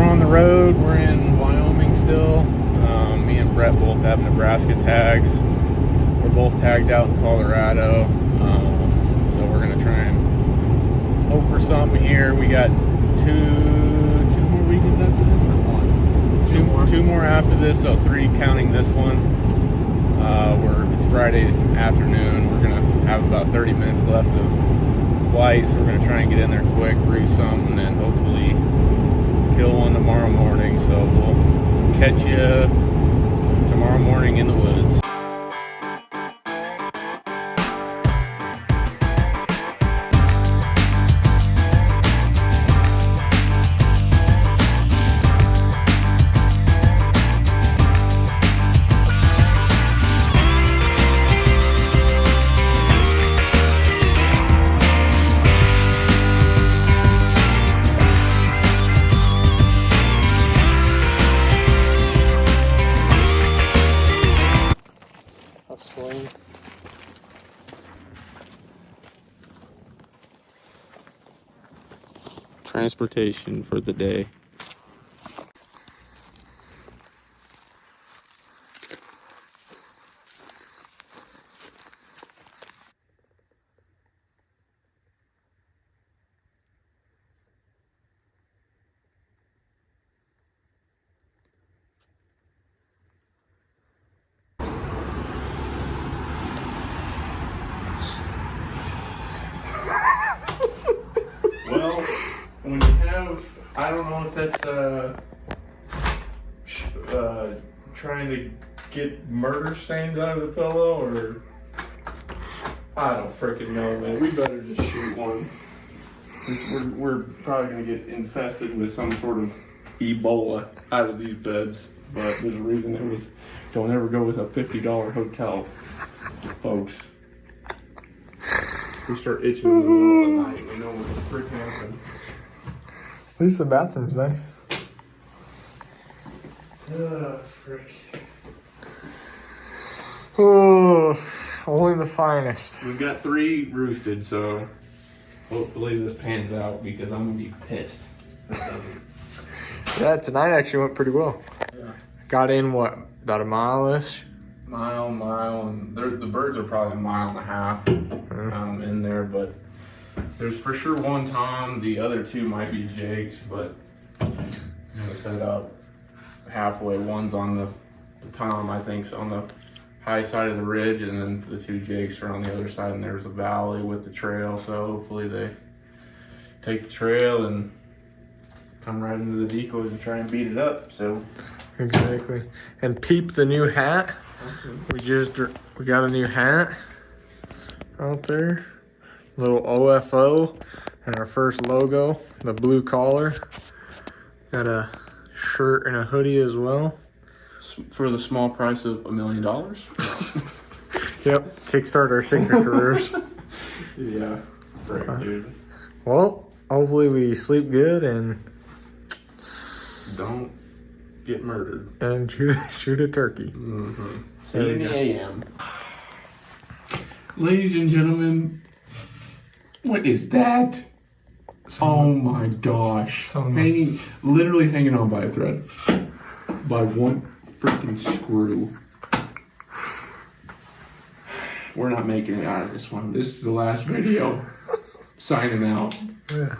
we're on the road. We're in Wyoming still. Me and Brett both have Nebraska tags. We're both tagged out in Colorado. So we're going to try and hope for something here. We got two more weekends after this, or one? Two more after this, so 3 counting this one. It's Friday afternoon. We're going to have about 30 minutes left of light, so we're going to try and get in there quick, breeze something, and hopefully kill one tomorrow morning. So we'll catch you tomorrow morning in the woods. Transportation for the day. Well, when you have, I don't know if that's trying to get murder stains out of the pillow, or I don't freaking know, man. We better just shoot one. We're probably gonna get infested with some sort of Ebola out of these beds, but there's a reason it was. Don't ever go with a $50 hotel, folks. We start itching in the middle of the night. We know what the frick happened. At least the bathroom's nice. Frick. Oh, only the finest. We've got 3 roosted, so hopefully this pans out because I'm gonna be pissed. Yeah, tonight actually went pretty well. Yeah. Got in what, about a mile-ish? Mile, and the birds are probably 1.5 miles in there, but there's for sure one tom. The other 2 might be jakes, but I'm gonna set up halfway. One's on the tom, I think, on the high side of the ridge, and then the 2 jakes are on the other side, and there's a valley with the trail, so hopefully they take the trail and come right into the decoys and try and beat it up. So Exactly. And peep the new hat. We got a new hat out there. Little OFO and our first logo, the blue collar. Got a shirt and a hoodie as well. For the small price of $1 million. Yep, kickstart our secret careers. Yeah, great, dude. Well, hopefully we sleep good and don't get murdered and shoot a turkey. Mm-hmm. See you in the AM. Ladies and gentlemen, what is that? Oh my gosh. Literally hanging on by a thread. By one freaking screw. We're not making it out of this one. This is the last video. Signing out. Yeah.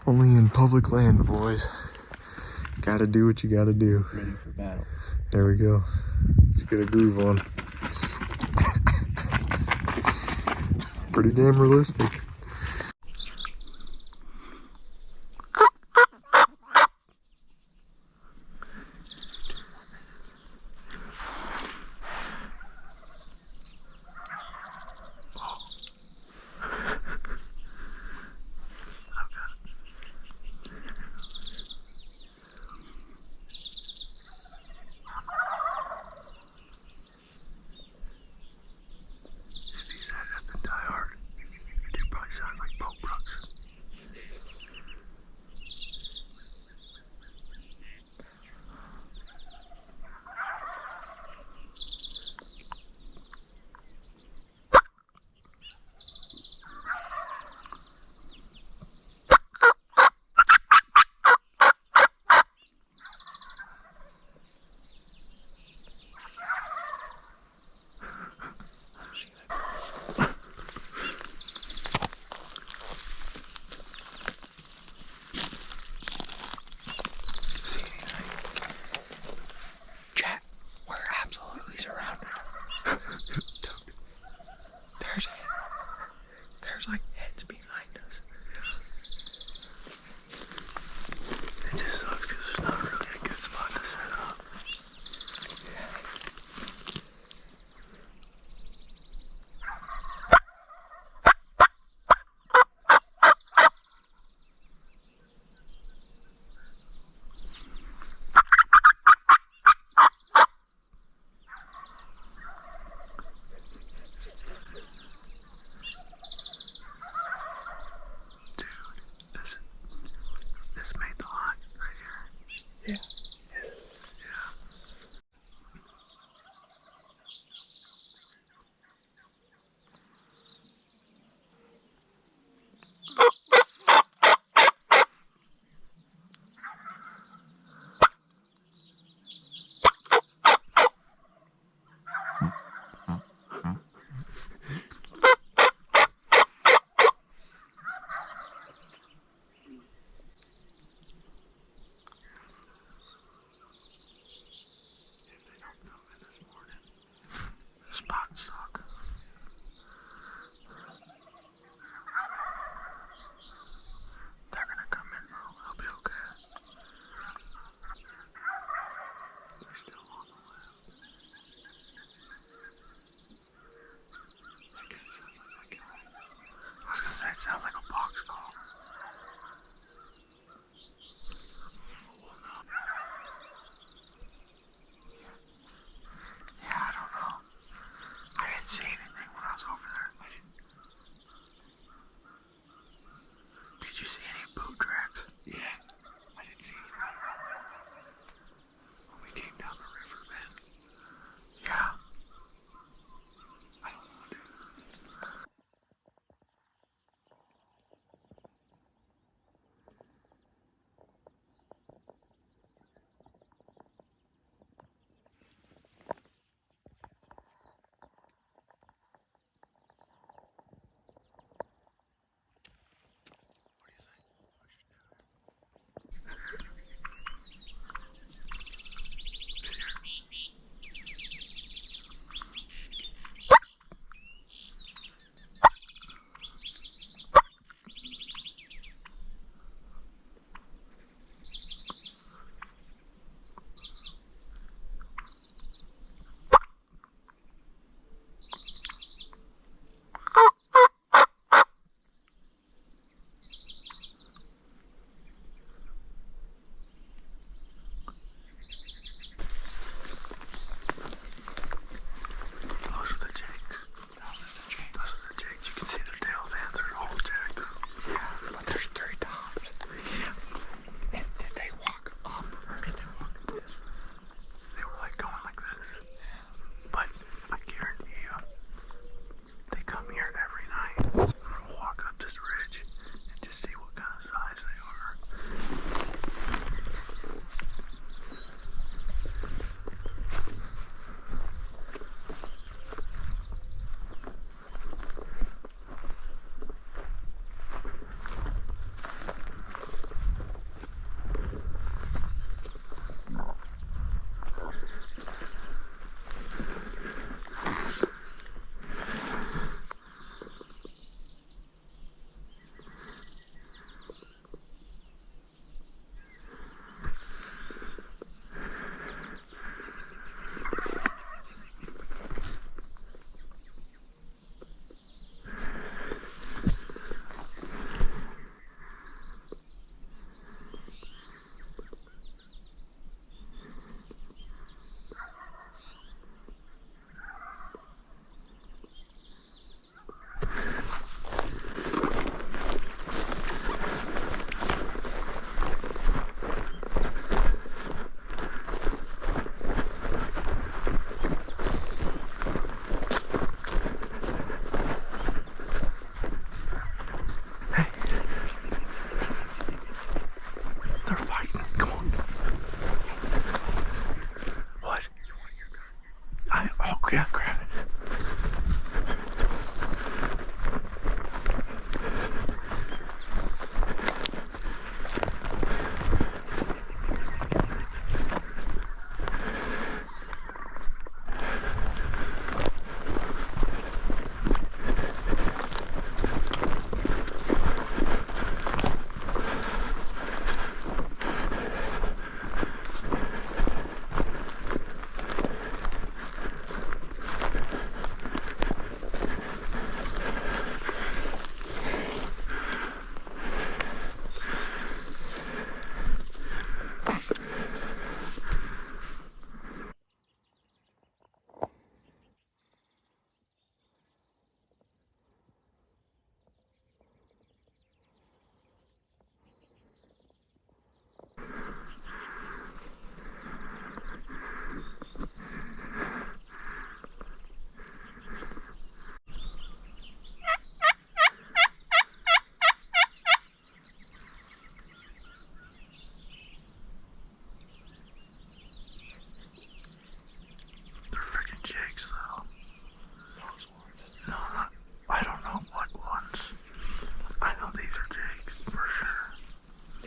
Only in public land, boys. Gotta do what you gotta do. Ready for battle. There we go. Let's get a groove on. Pretty damn realistic. These guys have been die hard. You could probably Yeah. Spots suck. They're gonna come in though. They'll be okay. They're still on the left. That kind of sounds like that guy. I was gonna say it sounds like a box call. Well, no. Yeah, I don't know. I didn't see anything when I was over there. Did you see any boot tracks? Yeah, I didn't see anything. When we came down the river bend. Yeah. I don't know, dude.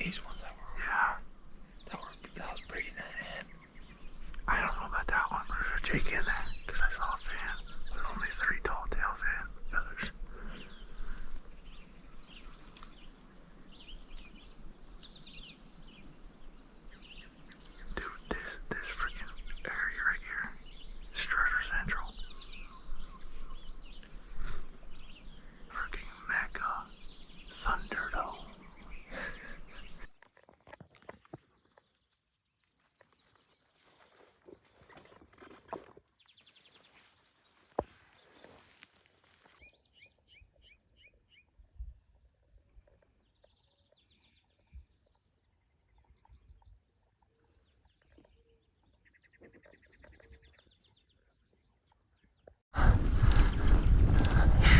These ones that were. Yeah. That was pretty nice. I don't know about that one, but there's a Jake in there because I saw a fan. There's only 3 tall tail fan feathers. Dude, this freaking area right here, Strutter Central. Freaking mega Thunderdome.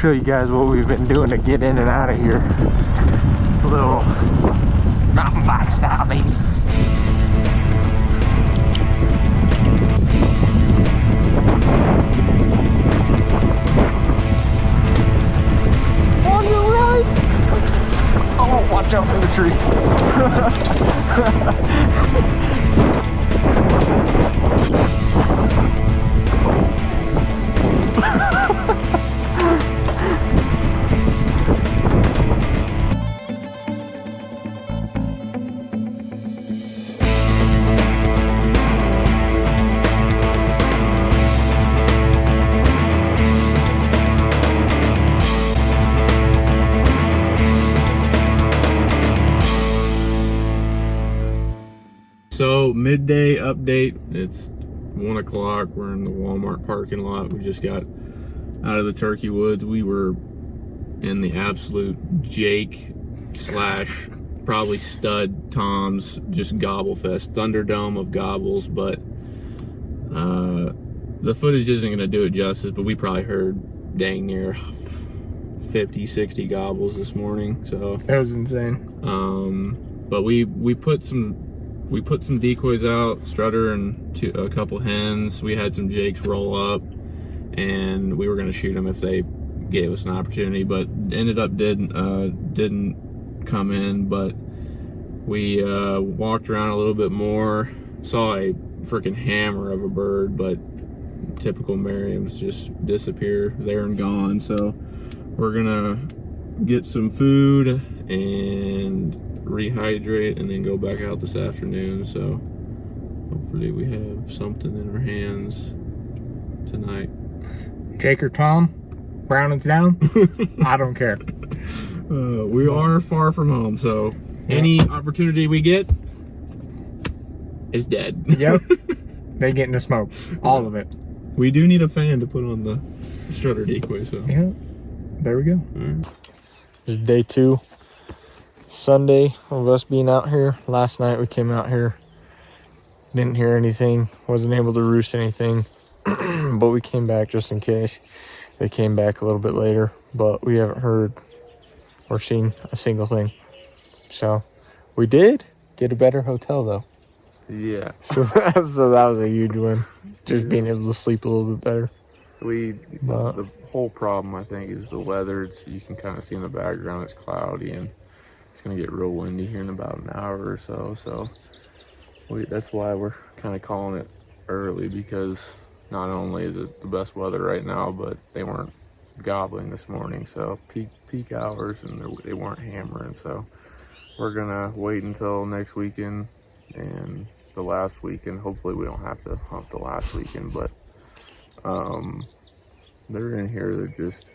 Show you guys what we've been doing to get in and out of here. A little mountain bike style, baby. On your right! Oh, watch out for the tree. So midday update. It's 1 o'clock. We're in the Walmart parking lot. We just got out of the turkey woods. We were in the absolute Jake slash probably stud Tom's just gobble fest, Thunderdome of gobbles. But the footage isn't going to do it justice. But we probably heard dang near 50, 60 gobbles this morning. So That was insane. But we put some decoys out, Strutter and a couple hens. We had some jakes roll up, and we were going to shoot them if they gave us an opportunity, but ended up didn't come in. But we walked around a little bit more, saw a freaking hammer of a bird, but typical Merriam's just disappear there and gone. So we're gonna get some food and rehydrate and then go back out this afternoon. So hopefully we have something in our hands tonight. Jake or Tom, Browning's down. I don't care. We are far from home, so any opportunity we get is dead. Yep. They getting the smoke. All of it. We do need a fan to put on the Strutter decoy, so. Yeah. There we go. Right. This is day 2. Sunday of us being out here. Last night we came out here. Didn't hear anything. Wasn't able to roost anything. But we came back just in case. They came back a little bit later. But we haven't heard or seen a single thing. So we did get a better hotel though. Yeah. So that was a huge win. Just being able to sleep a little bit better. The whole problem, I think, is the weather. You can kind of see in the background it's cloudy, and it's going to get real windy here in about an hour or so. So that's why we're kind of calling it early, because not only is it the best weather right now, but they weren't gobbling this morning. So peak hours, and they weren't hammering. So we're going to wait until next weekend and the last weekend. Hopefully we don't have to hunt the last weekend, but they're in here. They're just,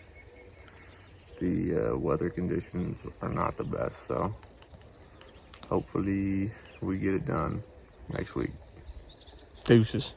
the weather conditions are not the best, so hopefully we get it done next week. Deuces.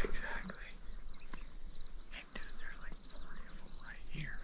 Exactly. And dude, there's like 40 of them right here.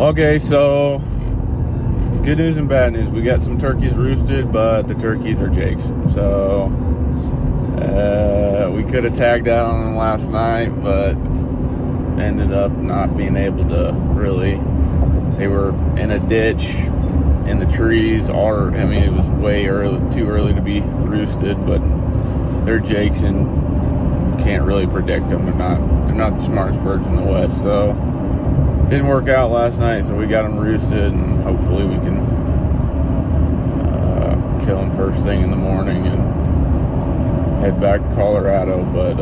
Okay, so good news and bad news. We got some turkeys roosted, but the turkeys are Jake's. So we could have tagged out on them last night, but ended up not being able to really. They were in a ditch in the trees. I mean, it was way too early to be roosted, but they're Jake's and can't really predict them. They're not the smartest birds in the West, so didn't work out last night. So we got them roosted, and hopefully we can kill them first thing in the morning and head back to Colorado. But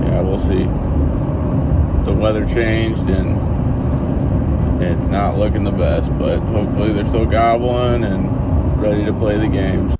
yeah, we'll see. The weather changed and it's not looking the best, but hopefully they're still gobbling and ready to play the games.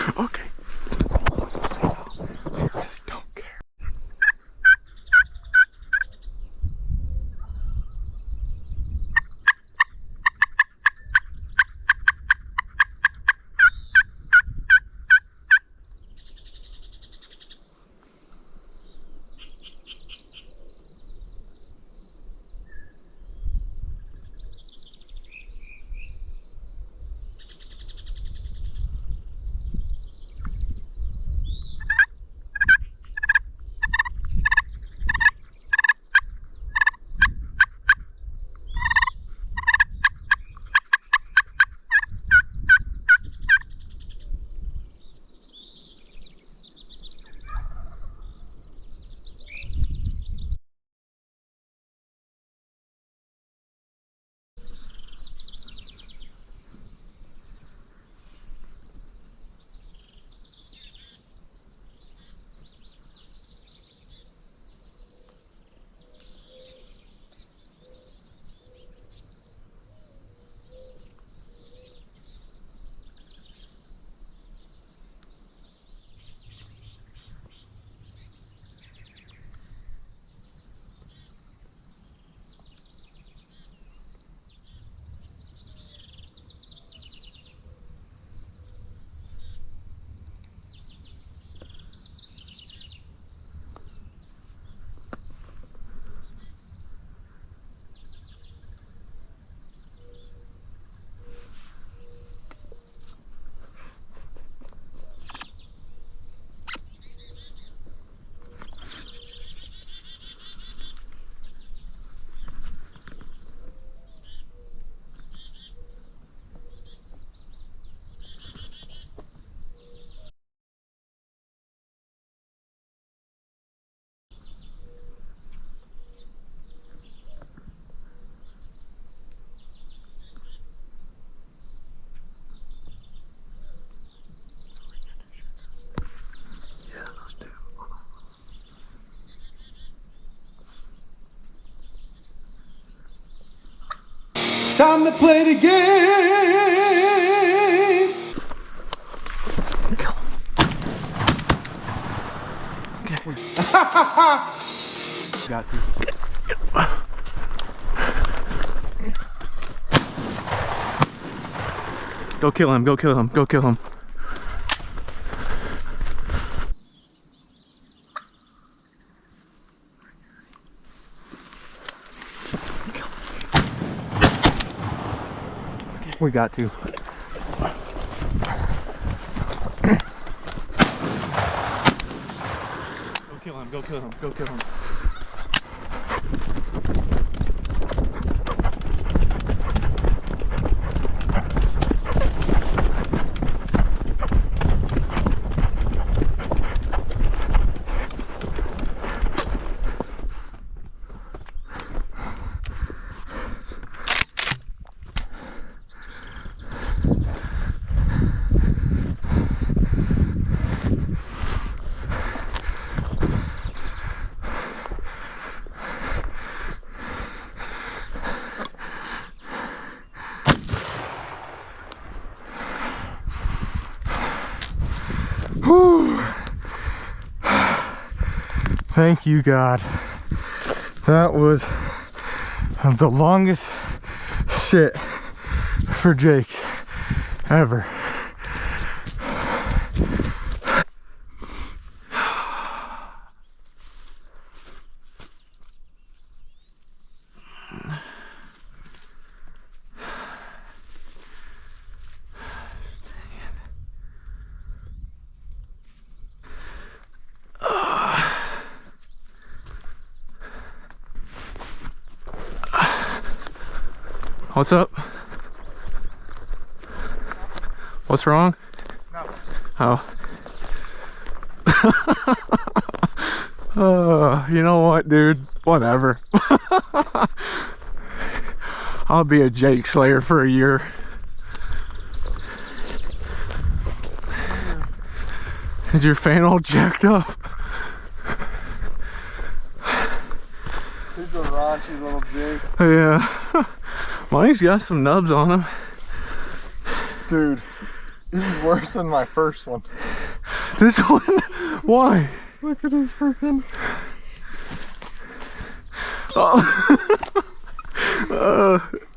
Okay. I really don't care. Time to play the game. Got this. Go kill him, go kill him, go kill him. We got to. Go kill him, go kill him, go kill him. Whew. Thank you, God. That was the longest sit for Jake's ever. What's up? What's wrong? No. Oh. You know what, dude? Whatever. I'll be a Jake Slayer for a year. Is your fan all jacked up? He's a raunchy little Jake. Yeah. Mine's got some nubs on him. Dude, This is worse than my first one. This one? Why? Look at his freaking. Oh.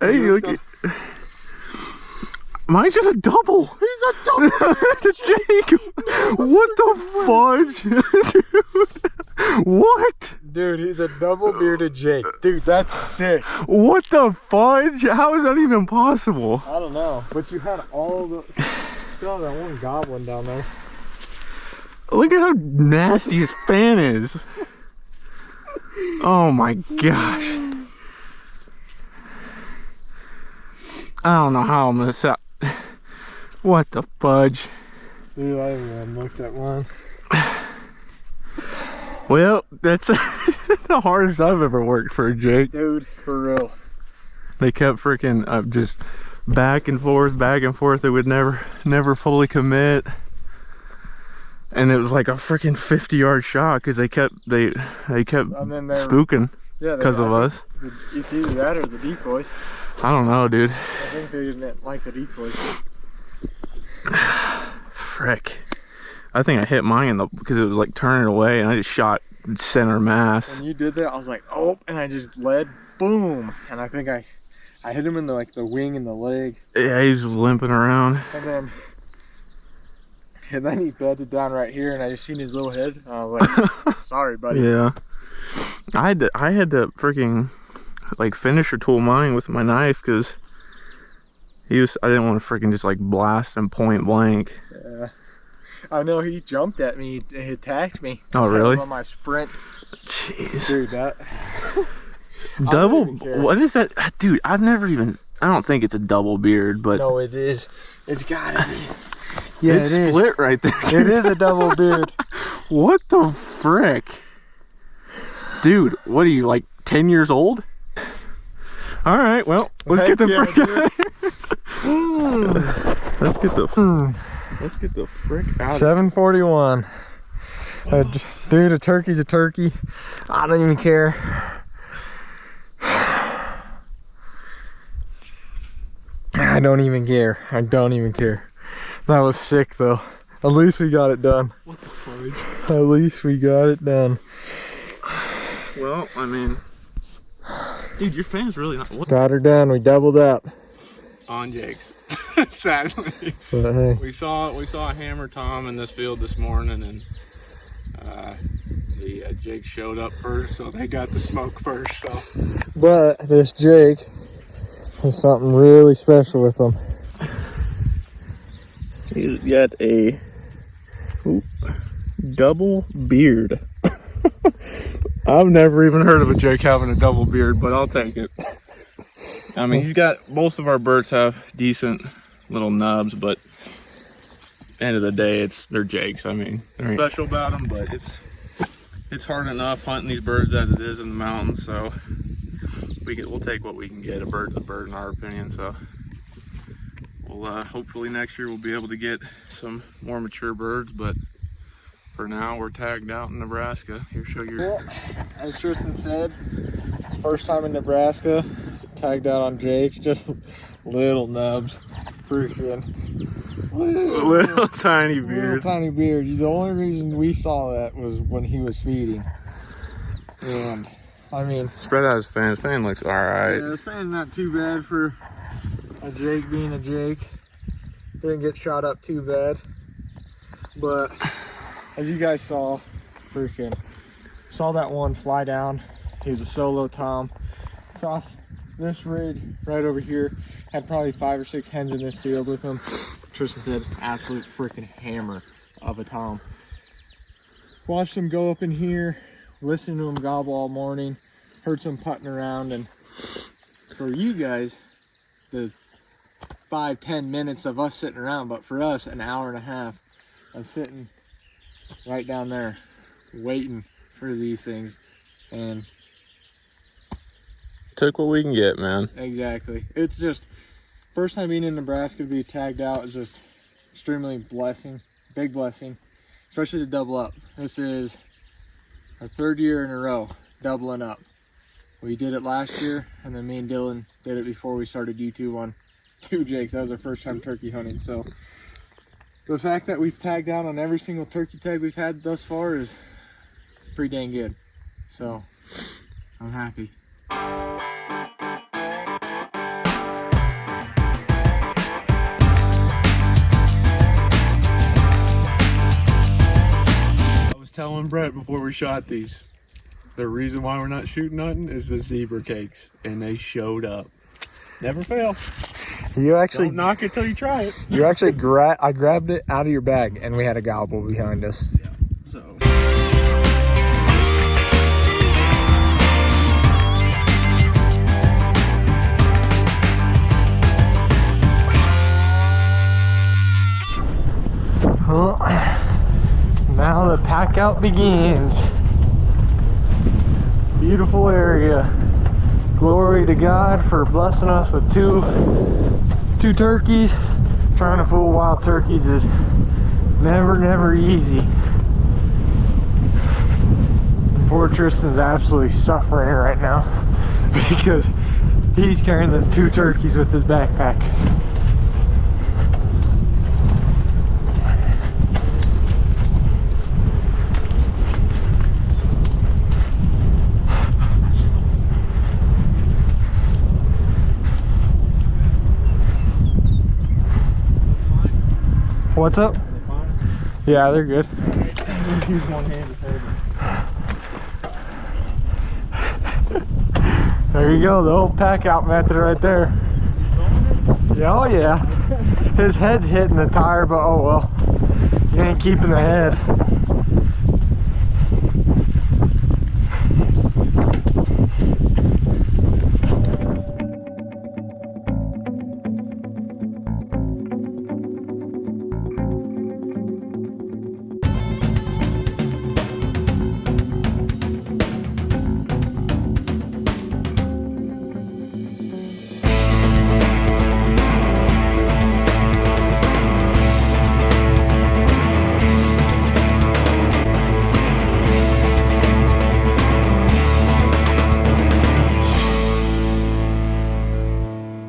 Hey, look at. Mine's just a double. He's a double. Jake, what the fudge? Dude, what? Dude, he's a double bearded Jake. Dude, that's sick. What the fudge? How is that even possible? I don't know, but you had all the. Still that one goblin down there. Look at how nasty his fan is. Oh my gosh. I don't know how I'm gonna set. What the fudge? Dude, I haven't even looked at one. Well, that's the hardest I've ever worked for a Jake. Dude, for real. They kept freaking just back and forth. They would never fully commit. And it was like a freaking 50-yard shot because they kept spooking because of us. It's either that or the decoys. I don't know, dude. I think they didn't like the decoys. Frick. I think I hit mine because it was like turning away and I just shot center mass. When you did that, I was like, oh, and I just led, boom. And I think I hit him in the wing and the leg. Yeah, he's limping around. And then he bedded down right here and I just seen his little head. And I was like, sorry, buddy. Yeah. I had to freaking like finisher tool mine with my knife because I didn't want to freaking just like blast him point blank. Yeah. I know he jumped at me, he attacked me. Oh, really? On my sprint. Jeez. Dude, that. Double, what is that? Dude, I don't think it's a double beard, but. No, it is. It's gotta be. Yeah, it's split right there. It is a double beard. What the frick? Dude, what are you, like 10 years old? All right, well, let's get the frick out of here. Let's get the frick out of here. 741. Dude, a turkey's a turkey. I don't even care. I don't even care. I don't even care. That was sick though. At least we got it done. What the fudge? At least we got it done. Well, I mean, dude, your fan's really not. What? Got her done. We doubled up. On Jake's. Sadly. But hey. We saw a hammer tom in this field this morning, and the Jake showed up first, so they got the smoke first. So. But this Jake has something really special with him. He's got a double beard. I've never even heard of a Jake having a double beard, but I'll take it. I mean, most of our birds have decent little nubs, but end of the day, they're Jakes. I mean, there ain't special about them, but it's hard enough hunting these birds as it is in the mountains, so we'll take what we can get. A bird's a bird in our opinion, so we'll hopefully next year we'll be able to get some more mature birds, but for now we're tagged out in Nebraska. Here, show your. Well, as Tristan said, it's first time in Nebraska. Tagged out on Jakes, just little nubs, freaking little tiny beard. Little tiny beard. The only reason we saw that was when he was feeding, and I mean, spread out his fan. His fan looks all right. Yeah, his fan's not too bad for a Jake being a Jake. Didn't get shot up too bad, but as you guys saw, saw that one fly down. He was a solo tom. Across this ridge right over here, had probably 5 or 6 hens in this field with him. Tristan said, absolute freaking hammer of a tom. Watched him go up in here, listened to him gobble all morning, heard some putting around, and for you guys, the 5-10 minutes of us sitting around, but for us, an hour and a half of sitting right down there waiting for these things. And took what we can get, man. exactly, it's just first time being in Nebraska to be tagged out is just extremely big blessing, especially to double up. This is our 3rd year in a row doubling up. We did it last year, and then me and Dylan did it before we started YouTube on 2 Jakes. That was our first time turkey hunting, so the fact that we've tagged out on every single turkey tag we've had thus far is pretty dang good. So I'm happy. I was telling Brett before we shot these, the reason why we're not shooting nothing is the zebra cakes, and they showed up. Never fail. You actually Don't knock it till you try it. You actually I grabbed it out of your bag and we had a gobble behind us. Yeah. So. Well, now the pack out begins. Beautiful area. Glory to God for blessing us with two turkeys. Trying to fool wild turkeys is never easy. Poor Tristan's absolutely suffering right now because he's carrying the 2 turkeys with his backpack. What's up? Yeah, they're good. Use one hand to hold it. There you go, the old pack out method right there. Yeah, oh yeah. His head's hitting the tire, but oh well. You ain't keeping the head.